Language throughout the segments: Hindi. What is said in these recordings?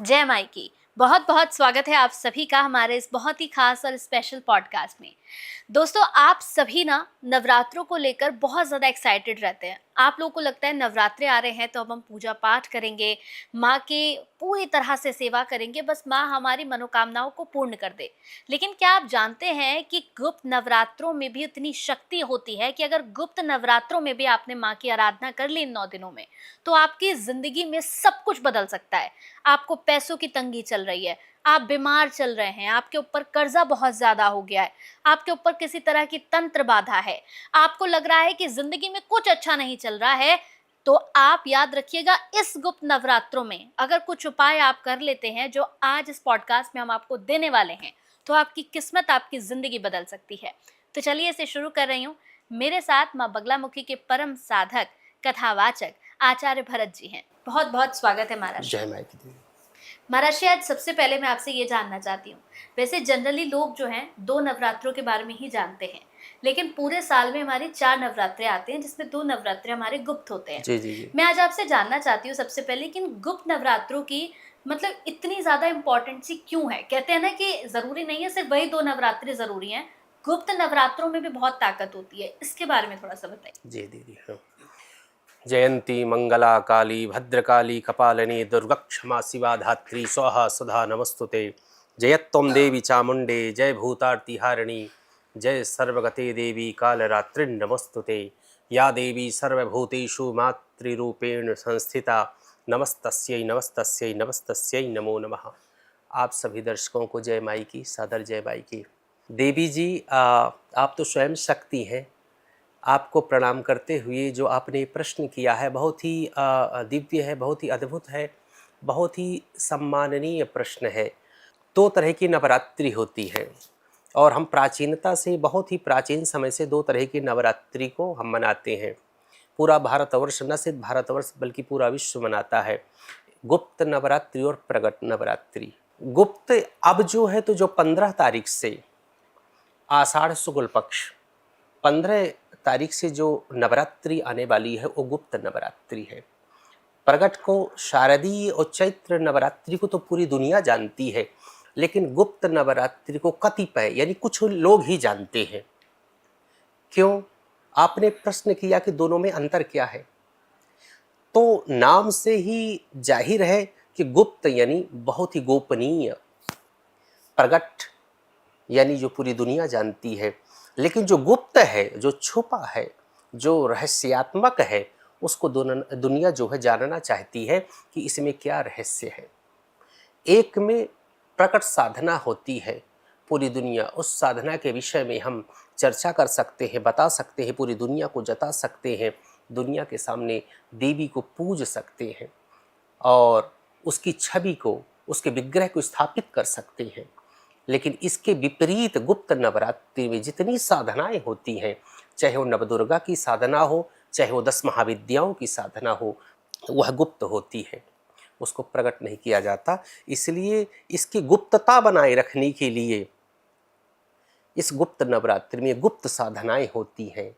जय माई की। बहुत बहुत स्वागत है आप सभी का हमारे इस बहुत ही खास और स्पेशल पॉडकास्ट में। दोस्तों, आप सभी ना नवरात्रों को लेकर बहुत ज़्यादा एक्साइटेड रहते हैं। आप लोगों को लगता है नवरात्रे आ रहे हैं तो अब हम पूजा पाठ करेंगे, माँ के पूरी तरह से सेवा करेंगे, बस माँ हमारी मनोकामनाओं को पूर्ण कर दे। लेकिन क्या आप जानते हैं कि गुप्त नवरात्रों में भी उतनी शक्ति होती है कि अगर गुप्त नवरात्रों में भी आपने माँ की आराधना कर ली इन 9 दिनों में, तो आपकी ज़िंदगी में सब कुछ बदल सकता है। आपको पैसों की तंगी चल रही है, आप बीमार चल रहे हैं, आपके ऊपर कर्जा बहुत ज्यादा हो गया है, आपके ऊपर किसी तरह की तंत्र बाधा है, आपको लग रहा है कि जिंदगी में कुछ अच्छा नहीं चल रहा है, तो आप याद रखिएगा इस गुप्त नवरात्रों में अगर कुछ उपाय आप कर लेते हैं जो आज इस पॉडकास्ट में हम आपको देने वाले हैं, तो आपकी किस्मत, आपकी जिंदगी बदल सकती है। तो चलिए इसे शुरू कर रही हूँ। मेरे साथ माँ बगलामुखी के परम साधक, कथावाचक आचार्य भरत जी हैं। बहुत बहुत स्वागत है महाराज। जय माई की। महाराज, आज सबसे पहले मैं आपसे ये जानना चाहती हूँ, वैसे जनरली लोग जो हैं 2 नवरात्रों के बारे में ही जानते हैं, लेकिन पूरे साल में हमारी 4 नवरात्रे आते हैं जिसमें 2 नवरात्रे हमारे गुप्त होते हैं। जी, जी, जी। मैं आज आपसे जानना चाहती हूँ सबसे पहले कि इन गुप्त नवरात्रों की मतलब इतनी ज़्यादा इम्पोर्टेंसी क्यों है? कहते हैं ना कि ज़रूरी नहीं है सिर्फ वही 2 नवरात्रे ज़रूरी हैं, गुप्त नवरात्रों में भी बहुत ताकत होती है। इसके बारे में थोड़ा-सा बताइए। जी दीदी, हाँ। जयंती मंगला काली भद्रकाली कपालिनी दुर्गक्षमा शिवा धात्री स्वाहा सुधा नमस्तुते। जयत्वं देवी चामुंडे जय भूतार्ति हारिणी जय सर्वगते देवी कालरात्रि नमस्तुते। या देवी सर्वभूतेषु मातृरूपेण संस्थिता नमस्तस्यै नमस्तस्यै नमस्तस्यै नमो नमः। आप सभी दर्शकों को जय माई की, सादर जय माई की। देवी जी, आप तो स्वयं शक्ति हैं। आपको प्रणाम करते हुए जो आपने प्रश्न किया है बहुत ही दिव्य है, बहुत ही अद्भुत है, बहुत ही सम्माननीय प्रश्न है। 2 तरह की नवरात्रि होती है और हम प्राचीनता से, बहुत ही प्राचीन समय से 2 तरह की नवरात्रि को हम मनाते हैं। पूरा भारतवर्ष, न सिर्फ भारतवर्ष बल्कि पूरा विश्व मनाता है। गुप्त नवरात्रि और प्रगट नवरात्रि। गुप्त अब जो है तो जो 15 तारीख से आषाढ़ शुक्ल पक्ष 15 तारीख से जो नवरात्रि आने वाली है वो गुप्त नवरात्रि है। प्रगट को, शारदीय और चैत्र नवरात्रि को तो पूरी दुनिया जानती है, लेकिन गुप्त नवरात्रि को कतिपय यानी कुछ लोग ही जानते हैं। क्यों? आपने प्रश्न किया कि दोनों में अंतर क्या है, तो नाम से ही जाहिर है कि गुप्त यानी बहुत ही गोपनीय, प्रगट यानी जो पूरी दुनिया जानती है। लेकिन जो गुप्त है, जो छुपा है, जो रहस्यात्मक है, उसको दुनिया जो है जानना चाहती है कि इसमें क्या रहस्य है। एक में प्रकट साधना होती है, पूरी दुनिया उस साधना के विषय में हम चर्चा कर सकते हैं, बता सकते हैं, पूरी दुनिया को जता सकते हैं, दुनिया के सामने देवी को पूज सकते हैं और उसकी छवि को, उसके विग्रह को स्थापित कर सकते हैं। लेकिन इसके विपरीत गुप्त नवरात्रि में जितनी साधनाएं होती हैं, चाहे वो नवदुर्गा की साधना हो, चाहे वो 10 महाविद्याओं की साधना हो, वह गुप्त होती है, उसको प्रकट नहीं किया जाता। इसलिए इसकी गुप्तता बनाए रखने के लिए इस गुप्त नवरात्रि में गुप्त साधनाएं होती हैं,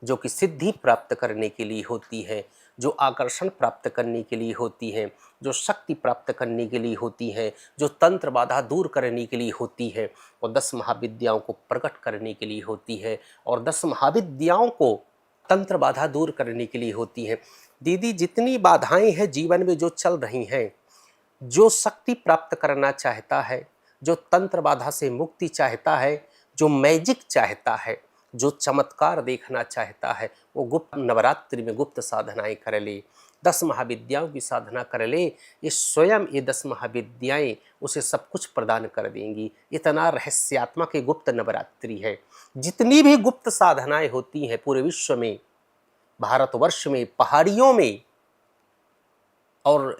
जो कि सिद्धि प्राप्त करने के लिए होती है, जो आकर्षण प्राप्त करने के लिए होती हैं, जो शक्ति प्राप्त करने के लिए होती हैं, जो तंत्र बाधा दूर करने के लिए होती है, और 10 महाविद्याओं को प्रकट करने के लिए होती है, और 10 महाविद्याओं को तंत्र बाधा दूर करने के लिए होती है। दीदी, जितनी बाधाएं हैं जीवन में जो चल रही हैं, जो शक्ति प्राप्त करना चाहता है, जो तंत्र बाधा से मुक्ति चाहता है, जो मैजिक चाहता है, जो चमत्कार देखना चाहता है, वो गुप्त नवरात्रि में गुप्त साधनाएं कर ले, 10 महाविद्याओं की साधना कर ले। ये स्वयं ये 10 महाविद्याएं उसे सब कुछ प्रदान कर देंगी। इतना रहस्यात्मक ये गुप्त नवरात्रि है। जितनी भी गुप्त साधनाएं होती हैं पूरे विश्व में, भारतवर्ष में, पहाड़ियों में, और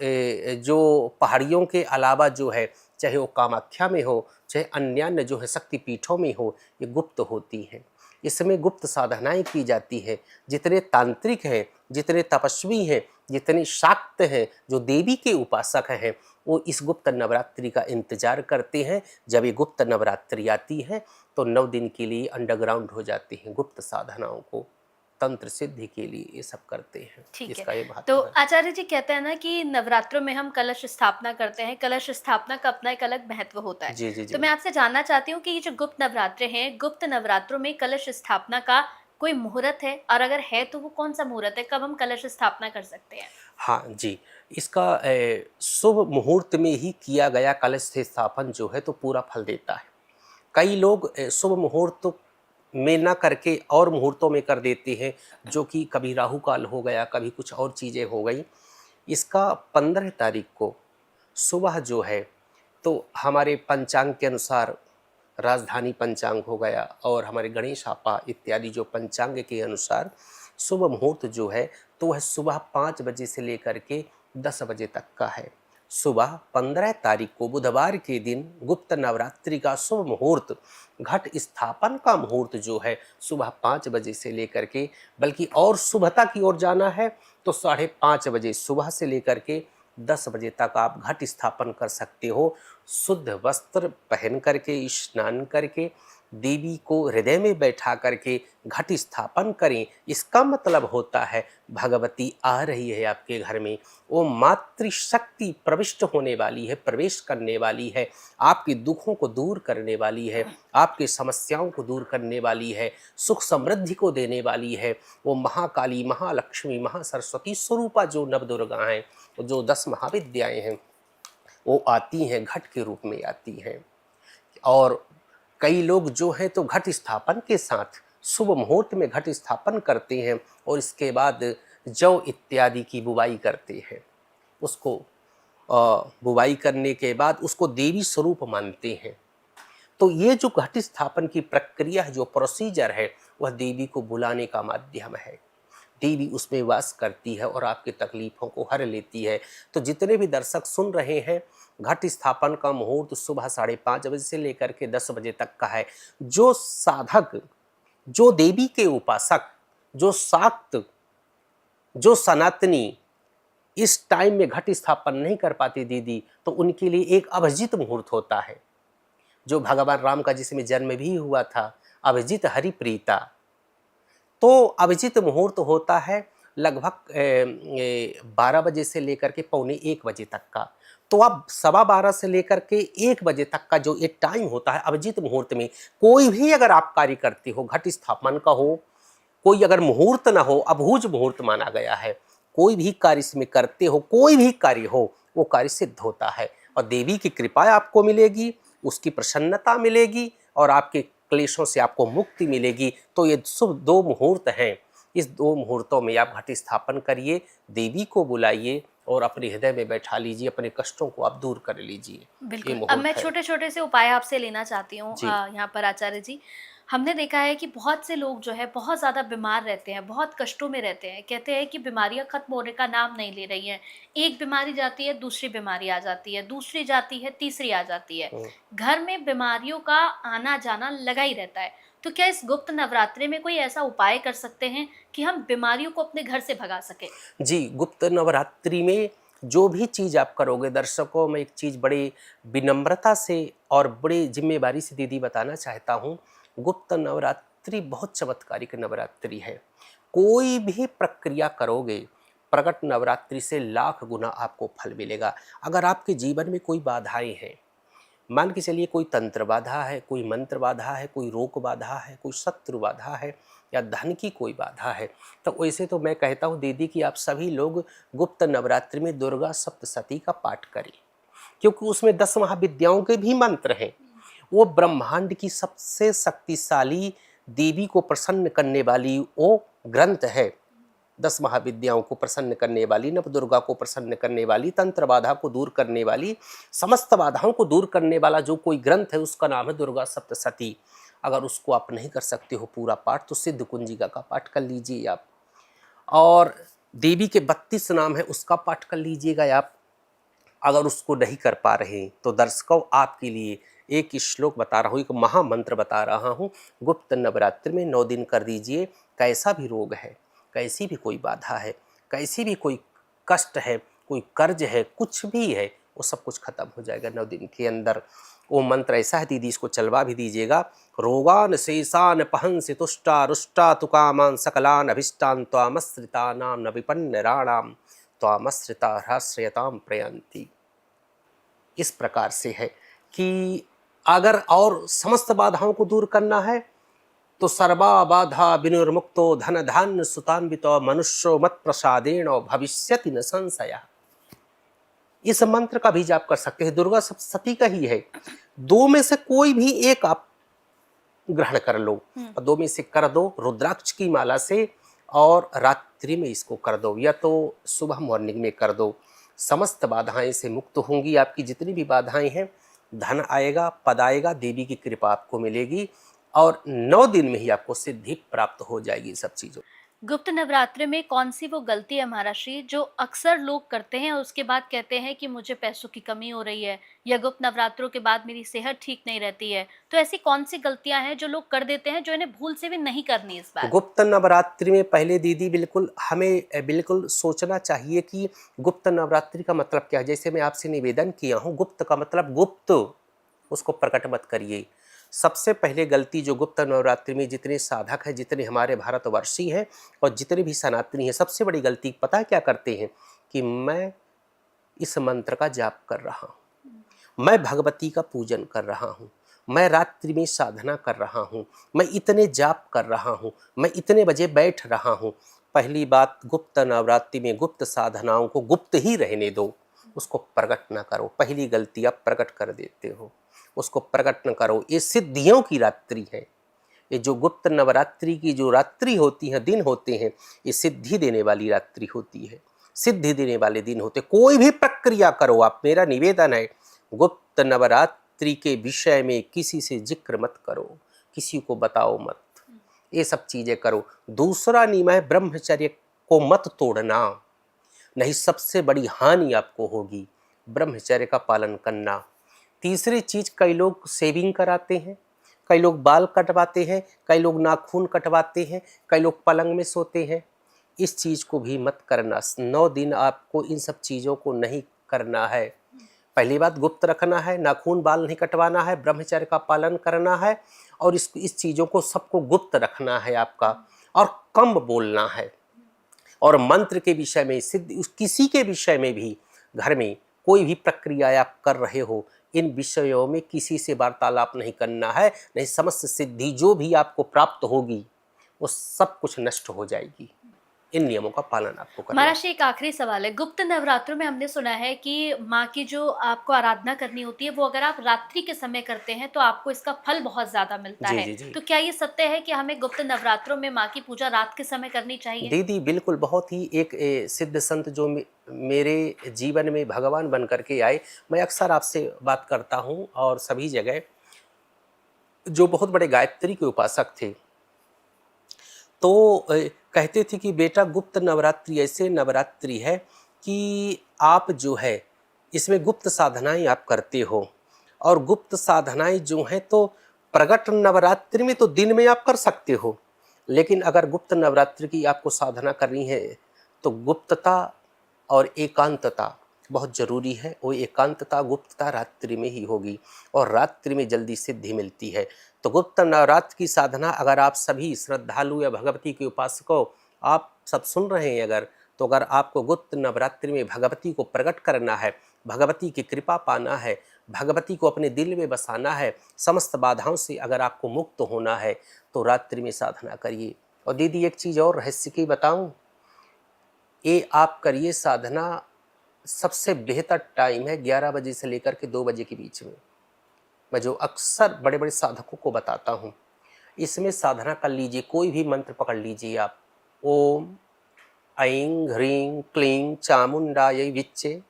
जो पहाड़ियों के अलावा जो है, चाहे वो कामाख्या में हो, चाहे अन्य जो है शक्तिपीठों में हो, ये गुप्त होती हैं। इसमें गुप्त साधनाएं की जाती हैं। जितने तांत्रिक हैं, जितने तपस्वी हैं, जितने शाक्त हैं, जो देवी के उपासक हैं, वो इस गुप्त नवरात्रि का इंतजार करते हैं। जब ये गुप्त नवरात्रि आती है तो 9 दिन के लिए अंडरग्राउंड हो जाते हैं गुप्त साधनाओं को। तंत्र सिद्धि के लिए ये सब करते हैं। ठीक इसका है। ये तो महत्व है। आचार्य जी कहते हैं ना कि नवरात्रों में हम कलश स्थापना करते हैं, कलश स्थापना का अपना एक अलग महत्व होता है। जी जी तो जी। मैं आपसे जानना चाहती हूँ कि ये जो गुप्त नवरात्रे हैं, गुप्त नवरात्रों में कलश स्थापना का कोई मुहूर्त है? और अगर है तो वो कौन-सा मुहूर्त है? कब हम कलश स्थापना कर सकते हैं? हाँ जी, इसका शुभ मुहूर्त में ही किया गया कलश स्थापन जो है तो पूरा फल देता है। कई लोग शुभ मुहूर्त में ना करके और मुहूर्तों में कर देते हैं, जो कि कभी राहु काल हो गया, कभी कुछ और चीज़ें हो गई। इसका 15 तारीख को सुबह जो है तो हमारे पंचांग के अनुसार राजधानी पंचांग हो गया और हमारे गणेश आपा इत्यादि जो पंचांग के अनुसार शुभ मुहूर्त जो है तो वह सुबह 5 बजे से लेकर के 10 बजे तक का है। सुबह 15 तारीख को बुधवार के दिन गुप्त नवरात्रि का शुभ मुहूर्त घट स्थापन का मुहूर्त जो है सुबह 5 बजे से लेकर के, बल्कि और सुबहता की ओर जाना है तो 5:30 बजे सुबह से लेकर के 10 बजे तक आप घट स्थापन कर सकते हो। शुद्ध वस्त्र पहन करके, स्नान करके, देवी को हृदय में बैठा करके घट स्थापन करें। इसका मतलब होता है भगवती आ रही है आपके घर में, वो मातृशक्ति प्रविष्ट होने वाली है, प्रवेश करने वाली है, आपके दुखों को दूर करने वाली है, आपके समस्याओं को दूर करने वाली है, सुख समृद्धि को देने वाली है। वो महाकाली, महालक्ष्मी, महासरस्वती स्वरूपा जो नवदुर्गा हैं, जो 10 महाविद्याएं हैं, वो आती हैं, घट के रूप में आती हैं। और कई लोग जो है तो घट स्थापन के साथ शुभ मुहूर्त में घट स्थापन करते हैं और इसके बाद जौ इत्यादि की बुवाई करते हैं। उसको बुवाई करने के बाद उसको देवी स्वरूप मानते हैं। तो ये जो घट स्थापन की प्रक्रिया है, जो प्रोसीजर है, वह देवी को बुलाने का माध्यम है। देवी उसमें वास करती है और आपकी तकलीफों को हर लेती है। तो जितने भी दर्शक सुन रहे हैं, घट स्थापन का मुहूर्त सुबह 5:30 बजे से लेकर के 10 बजे तक का है। जो साधक, जो देवी के उपासक, जो शाक्त, जो सनातनी इस टाइम में घट स्थापन नहीं कर पाती दीदी, तो उनके लिए एक अभिजीत मुहूर्त होता है, जो भगवान राम का जिसमें जन्म भी हुआ था, अभिजीत हरिप्रीता। तो अभिजीत मुहूर्त होता है लगभग 12 बजे से लेकर के 12:45 बजे तक का। तो अब 12:15 से लेकर के 1 बजे तक का जो ये टाइम होता है अभिजीत मुहूर्त में, कोई भी अगर आप कार्य करते हो, घट स्थापन का हो, कोई अगर मुहूर्त ना हो, अभूज मुहूर्त माना गया है, कोई भी कार्य इसमें करते हो, कोई भी कार्य हो, वो कार्य सिद्ध होता है और देवी की कृपा आपको मिलेगी, उसकी प्रसन्नता मिलेगी और आपके क्लेशों से आपको मुक्ति मिलेगी। तो ये शुभ 2 मुहूर्त हैं। इस 2 मुहूर्तों में आप घट स्थापन करिए, देवी को बुलाइए और अपने हृदय में बैठा लीजिए, अपने कष्टों को आप दूर कर लीजिए। ये बिल्कुल। अब मुहूर्त मैं है। छोटे-छोटे से उपाय आपसे लेना चाहती हूँ जी। यहाँ पर आचार्य जी। हमने देखा है कि बहुत से लोग जो है बहुत ज़्यादा बीमार रहते हैं, बहुत कष्टों में रहते हैं। कहते हैं कि बीमारियाँ खत्म होने का नाम नहीं ले रही हैं। एक बीमारी जाती है, दूसरी बीमारी आ जाती है, दूसरी जाती है, तीसरी आ जाती है। हम्म। घर में बीमारियों का आना-जाना लगा ही रहता है। तो क्या इस गुप्त नवरात्रि में कोई ऐसा उपाय कर सकते हैं कि हम बीमारियों को अपने घर से भगा सकें? जी, गुप्त नवरात्रि में जो भी चीज़ आप करोगे, दर्शकों में एक चीज़ बड़ी विनम्रता से और बड़ी जिम्मेवारी से दीदी बताना चाहता हूँ, गुप्त नवरात्रि बहुत चमत्कारिक नवरात्रि है। कोई भी प्रक्रिया करोगे, प्रकट नवरात्रि से लाख गुना आपको फल मिलेगा। अगर आपके जीवन में कोई बाधाएं हैं, मान के चलिए कोई तंत्र बाधा है, कोई मंत्र बाधा है, कोई रोक बाधा है, कोई शत्रु बाधा है या धन की कोई बाधा है, तो वैसे तो मैं कहता हूँ दीदी कि आप सभी लोग गुप्त नवरात्रि में दुर्गा सप्तशती का पाठ करें, क्योंकि उसमें 10 महाविद्याओं के भी मंत्र हैं। वो ब्रह्मांड की सबसे शक्तिशाली, देवी को प्रसन्न करने वाली वो ग्रंथ है। 10 महाविद्याओं को प्रसन्न करने वाली, नवदुर्गा को प्रसन्न करने वाली, तंत्र बाधा को दूर करने वाली, समस्त बाधाओं को दूर करने वाला जो कोई ग्रंथ है उसका नाम है दुर्गा सप्तशती। अगर उसको आप नहीं कर सकते हो पूरा पाठ, तो सिद्ध कुंजिका का पाठ कर लीजिए आप, और देवी के 32 नाम है उसका पाठ कर लीजिएगा आप। अगर उसको नहीं कर पा रहे तो दर्शकों आपके लिए एक श्लोक बता रहा हूँ, एक महामंत्र बता रहा हूँ। गुप्त नवरात्रि में 9 दिन कर दीजिए। कैसा भी रोग है, कैसी भी कोई बाधा है, कैसी भी कोई कष्ट है, कोई कर्ज है, कुछ भी है, वो सब कुछ खत्म हो जाएगा 9 दिन के अंदर। वो मंत्र ऐसा है दीदी, इसको चलवा भी दीजिएगा। रोगान शेषान पहंसि तुष्टा रुष्टा तुकामान सकलान अभिष्टान त्वामश्रितानाम न विपन्नराणाम त्वामश्रिता ह्राश्रयताम प्रयंती। इस प्रकार से है कि अगर और समस्त बाधाओं को दूर करना है तो सर्वा बाधा विनिर्मुक्तो धन धान्य सुतान्वितो मनुष्यो मत प्रसादेन भविष्यति न संशयः। इस मंत्र का भी जाप कर सकते हैं, दुर्गा सप्तशती का ही है। दो में से कोई भी एक आप ग्रहण कर लो, और दो में से कर दो रुद्राक्ष की माला से, और रात्रि में इसको कर दो या तो सुबह मॉर्निंग में कर दो। समस्त बाधाएं से मुक्त होंगी, आपकी जितनी भी बाधाएं हैं, धन आएगा, पद आएगा, देवी की कृपा आपको मिलेगी, और 9 दिन में ही आपको सिद्धि प्राप्त हो जाएगी सब चीजों। गुप्त नवरात्रि में कौन सी वो गलती है महाराष्ट्री जो अक्सर लोग करते हैं और उसके बाद कहते हैं कि मुझे पैसों की कमी हो रही है, या गुप्त नवरात्रों के बाद मेरी सेहत ठीक नहीं रहती है? तो ऐसी कौन सी गलतियां हैं जो लोग कर देते हैं, जो इन्हें भूल से भी नहीं करनी इस बार? गुप्त नवरात्रि में पहले दीदी हमें बिल्कुल सोचना चाहिए कि गुप्त नवरात्रि का मतलब क्या है। जैसे मैं आपसे निवेदन किया हूँ, गुप्त का मतलब गुप्त, उसको प्रकट मत करिए। सबसे पहले गलती जो गुप्त नवरात्रि में जितने साधक हैं, जितने हमारे भारतवर्षी हैं और जितने भी सनातनी हैं, सबसे बड़ी गलती पता है क्या करते हैं कि मैं इस मंत्र का जाप कर रहा हूँ, मैं भगवती का पूजन कर रहा हूँ, मैं रात्रि में साधना कर रहा हूँ, मैं इतने जाप कर रहा हूँ, मैं इतने बजे बैठ रहा हूँ। पहली बात, गुप्त नवरात्रि में गुप्त साधनाओं को गुप्त ही रहने दो, उसको प्रकट ना करो। पहली गलती आप प्रकट कर देते हो, उसको प्रकट न करो। ये सिद्धियों की रात्रि है। ये जो गुप्त नवरात्रि की जो रात्रि होती है, दिन होते हैं, ये सिद्धि देने वाली रात्रि होती है, सिद्धि देने वाले दिन होते। कोई भी प्रक्रिया करो आप, मेरा निवेदन है, गुप्त नवरात्रि के विषय में किसी से जिक्र मत करो, किसी को बताओ मत, ये सब चीजें करो। दूसरा नियम है ब्रह्मचर्य को मत तोड़ना, नहीं सबसे बड़ी हानि आपको होगी। ब्रह्मचर्य का पालन करना। तीसरी चीज, कई लोग शेविंग कराते हैं, कई लोग बाल कटवाते हैं, कई लोग नाखून कटवाते हैं, कई लोग पलंग में सोते हैं। इस चीज को भी मत करना। 9 दिन आपको इन सब चीजों को नहीं करना है। पहली बात गुप्त रखना है, नाखून बाल नहीं कटवाना है, ब्रह्मचर्य का पालन करना है, और इस चीजों को सबको गुप्त रखना है आपका, और कम बोलना है। और मंत्र के विषय में, सिद्ध किसी के विषय में भी, घर में कोई भी प्रक्रिया आप कर रहे हो, इन विषयों में किसी से वार्तालाप नहीं करना है, नहीं समस्त सिद्धि जो भी आपको प्राप्त होगी वो सब कुछ नष्ट हो जाएगी। इन नियमों का पालन आपको करना है। महाराज एक आखिरी सवाल है, गुप्त नवरात्रों में हमने सुना है कि माँ की जो आपको आराधना करनी होती है वो अगर आप रात्रि के समय करते हैं तो आपको इसका फल बहुत ज्यादा मिलता जी, है। जी, जी। तो क्या ये सत्य है कि हमें गुप्त नवरात्रों में माँ की पूजा रात के समय करनी चाहिए? दीदी बिल्कुल, बहुत ही एक सिद्ध संत जो मेरे जीवन में भगवान बन करके आए, मैं अक्सर आपसे बात करता हूँ, और सभी जगह जो बहुत बड़े गायत्री के उपासक थे, तो कहते थे कि बेटा गुप्त नवरात्रि ऐसे नवरात्रि है कि आप जो है इसमें गुप्त साधनाएं आप करते हो, और गुप्त साधनाएं जो हैं तो प्रगट नवरात्रि में तो दिन में आप कर सकते हो, लेकिन अगर गुप्त नवरात्रि की आपको साधना करनी है तो गुप्तता और एकांतता बहुत जरूरी है। वो एकांतता, गुप्तता रात्रि में ही होगी, और रात्रि में जल्दी सिद्धि मिलती है। तो गुप्त नवरात्र की साधना अगर आप सभी श्रद्धालु या भगवती के उपासकों आप सब सुन रहे हैं अगर, तो अगर आपको गुप्त नवरात्रि में भगवती को प्रकट करना है, भगवती की कृपा पाना है, भगवती को अपने दिल में बसाना है, समस्त बाधाओं से अगर आपको मुक्त होना है, तो रात्रि में साधना करिए। और दीदी एक चीज़ और रहस्य की बताऊं, ये आप करिए साधना, सबसे बेहतर टाइम है 11 बजे से लेकर के 2 बजे के बीच में। मैं जो अक्सर बड़े बड़े साधकों को बताता हूँ, इसमें साधना कर लीजिए। कोई भी मंत्र पकड़ लीजिए आप, ओम ऐं ह्रीं क्लीं चामुंडायै विच्चे,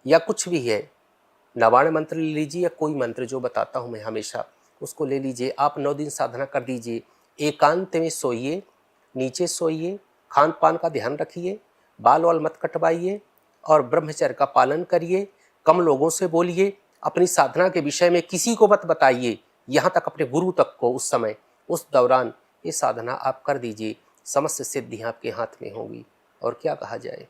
या कुछ भी है, नवाण मंत्र ले लीजिए, या कोई मंत्र जो बताता हूँ मैं हमेशा, उसको ले लीजिए। आप 9 दिन साधना कर दीजिए। एकांत में सोइए, नीचे सोइए, खान पान का ध्यान रखिए, बाल वाल मत कटवाइए, और ब्रह्मचर्य का पालन करिए। कम लोगों से बोलिए, अपनी साधना के विषय में किसी को मत बताइए, यहाँ तक अपने गुरु तक को उस समय, उस दौरान ये साधना आप कर दीजिए। समस्त सिद्धियाँ आपके हाथ में होंगी, और क्या कहा जाए।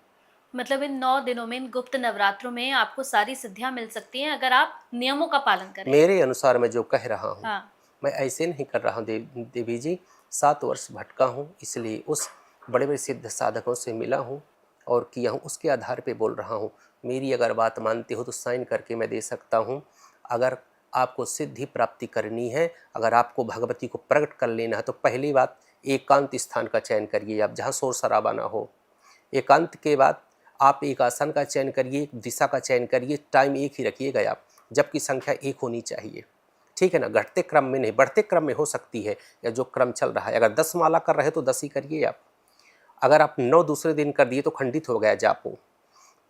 मतलब इन 9 दिनों में, इन गुप्त नवरात्रों में आपको सारी सिद्धियां मिल सकती हैं अगर आप नियमों का पालन करें। मेरे अनुसार मैं जो कह रहा हूँ, हाँ। मैं ऐसे नहीं कर रहा हूँ देवी जी। 7 वर्ष भटका हूँ, इसलिए उस बड़े बड़े सिद्ध साधकों से मिला हूँ और किया हूँ, उसके आधार पे बोल रहा हूँ। मेरी अगर बात मानते हो तो साइन करके मैं दे सकता हूँ। अगर आपको सिद्धि प्राप्ति करनी है, अगर आपको भगवती को प्रकट कर लेना है, तो पहली बात एकांत स्थान का चयन करिए आप, जहाँ शोर शराबा ना हो। एकांत के बाद आप एक आसन का चयन करिए, एक दिशा का चयन करिए, टाइम एक ही रखिएगा आप, जबकि संख्या एक होनी चाहिए, ठीक है ना। घटते क्रम में नहीं, बढ़ते क्रम में हो सकती है, या जो क्रम चल रहा है। अगर 10 माला कर रहे तो 10 ही करिए आप। अगर आप 9 दूसरे दिन कर दिए तो खंडित हो गया जापो।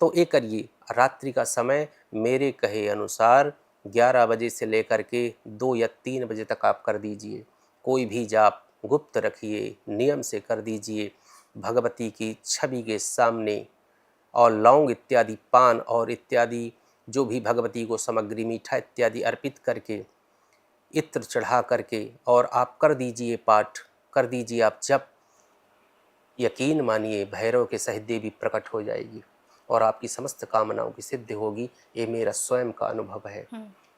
तो ये करिए। रात्रि का समय मेरे कहे अनुसार 11 बजे से लेकर के 2 या 3 बजे तक आप कर दीजिए। कोई भी जाप गुप्त रखिए, नियम से कर दीजिए, भगवती की छवि के सामने। और लौंग इत्यादि, पान और इत्यादि जो भी भगवती को सामग्री, मीठा इत्यादि अर्पित करके, इत्र चढ़ा करके, और आप कर दीजिए पाठ, कर दीजिए आप जप। यकीन मानिए भैरव के सहित देवी प्रकट हो जाएगी और आपकी समस्त कामनाओं की सिद्धि होगी। ये मेरा स्वयं का अनुभव है।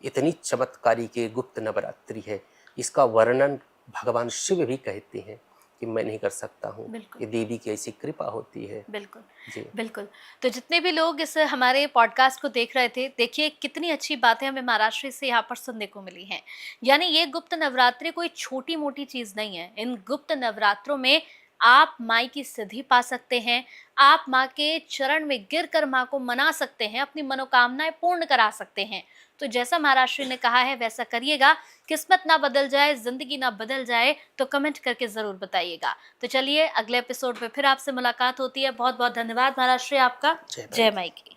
इतनी चमत्कारी के गुप्त नवरात्रि है, इसका वर्णन भगवान शिव भी कहते हैं कि मैं नहीं कर सकता हूँ। ये देवी की ऐसी कृपा होती है। बिल्कुल जी बिल्कुल। तो जितने भी लोग इस हमारे पॉडकास्ट को देख रहे थे, देखिए कितनी अच्छी बातें हमें महाराष्ट्र से यहाँ पर सुनने को मिली हैं। यानी ये गुप्त नवरात्रि कोई छोटी मोटी चीज नहीं है। इन गुप्त नवरात्रों में आप माई की सिद्धि पा सकते हैं, आप माँ के चरण में गिर कर माँ को मना सकते हैं, अपनी मनोकामनाएं पूर्ण करा सकते हैं। तो जैसा महाराष्ट्र ने कहा है वैसा करिएगा। किस्मत ना बदल जाए, जिंदगी ना बदल जाए तो कमेंट करके जरूर बताइएगा। तो चलिए अगले एपिसोड में फिर आपसे मुलाकात होती है। बहुत बहुत धन्यवाद महाराष्ट्र आपका। जय जय माई की।